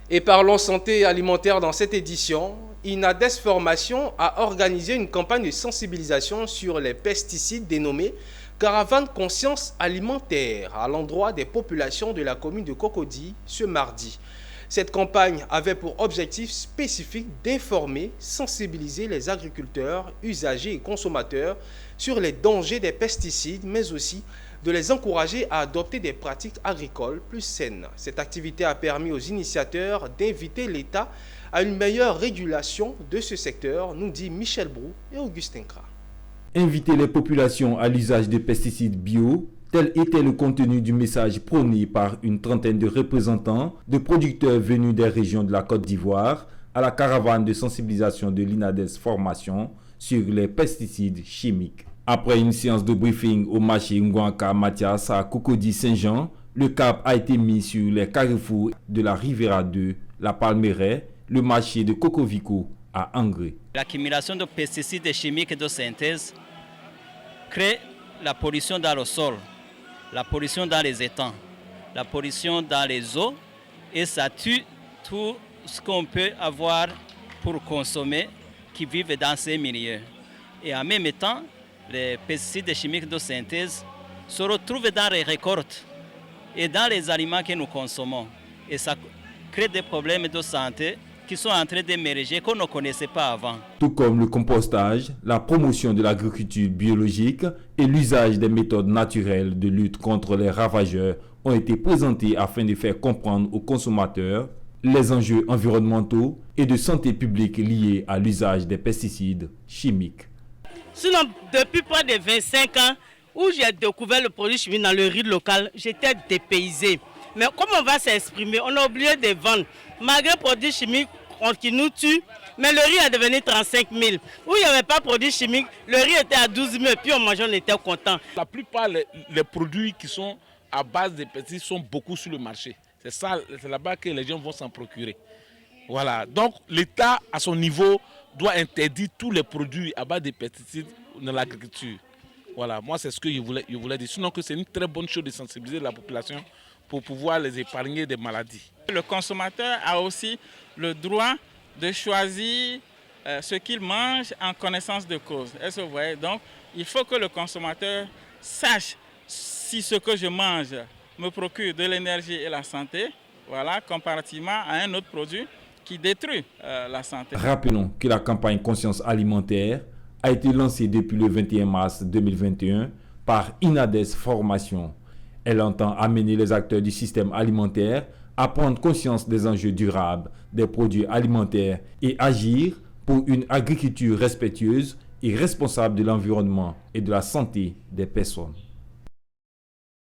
Et parlons santé alimentaire dans cette édition. Inades Formation a organisé une campagne de sensibilisation sur les pesticides dénommée Caravane Conscience Alimentaire à l'endroit des populations de la commune de Cocody ce mardi. Cette campagne avait pour objectif spécifique d'informer, sensibiliser les agriculteurs, usagers et consommateurs sur les dangers des pesticides, mais aussi de les encourager à adopter des pratiques agricoles plus saines. Cette activité a permis aux initiateurs d'inviter l'État à une meilleure régulation de ce secteur, nous dit Michel Brou et Augustin Kra. Inviter les populations à l'usage de pesticides bio, tel était le contenu du message prôné par une trentaine de représentants de producteurs venus des régions de la Côte d'Ivoire à la caravane de sensibilisation de l'Inades Formation sur les pesticides chimiques. Après une séance de briefing au marché Ngouanka Mathias à Cocody Saint-Jean, le cap a été mis sur les carrefours de la Rivera 2, la Palmeraie, le marché de Cocovico à Angré. L'accumulation de pesticides chimiques de synthèse crée la pollution dans le sol, la pollution dans les étangs, la pollution dans les eaux et ça tue tout ce qu'on peut avoir pour consommer qui vivent dans ces milieux. Et en même temps, les pesticides chimiques de synthèse se retrouvent dans les récoltes et dans les aliments que nous consommons. Et ça crée des problèmes de santé qui sont en train d'émerger qu'on ne connaissait pas avant. Tout comme le compostage, la promotion de l'agriculture biologique et l'usage des méthodes naturelles de lutte contre les ravageurs ont été présentés afin de faire comprendre aux consommateurs les enjeux environnementaux et de santé publique liés à l'usage des pesticides chimiques. Sinon, depuis près de 25 ans, où j'ai découvert le produit chimique dans le riz local, j'étais dépaysé. Mais comment on va s'exprimer? On a oublié de vendre. Malgré les produits chimiques qui nous tuent, mais le riz est devenu 35 000. Où il n'y avait pas de produits chimiques, le riz était à 12 000 et puis on mangeait, on était content. La plupart des produits qui sont à base de pesticides sont beaucoup sur le marché. C'est là-bas que les gens vont s'en procurer. Voilà. Donc l'État, à son niveau, doit interdire tous les produits à base de pesticides dans l'agriculture. Voilà, moi c'est ce que je voulais dire. Sinon que c'est une très bonne chose de sensibiliser la population pour pouvoir les épargner des maladies. Le consommateur a aussi le droit de choisir ce qu'il mange en connaissance de cause. Est-ce que vous voyez? Donc, il faut que le consommateur sache si ce que je mange me procure de l'énergie et la santé, voilà, comparativement à un autre produit qui détruit la santé. Rappelons que la campagne Conscience Alimentaire a été lancée depuis le 21 mars 2021 par Inades Formation. Elle entend amener les acteurs du système alimentaire à prendre conscience des enjeux durables des produits alimentaires et agir pour une agriculture respectueuse et responsable de l'environnement et de la santé des personnes.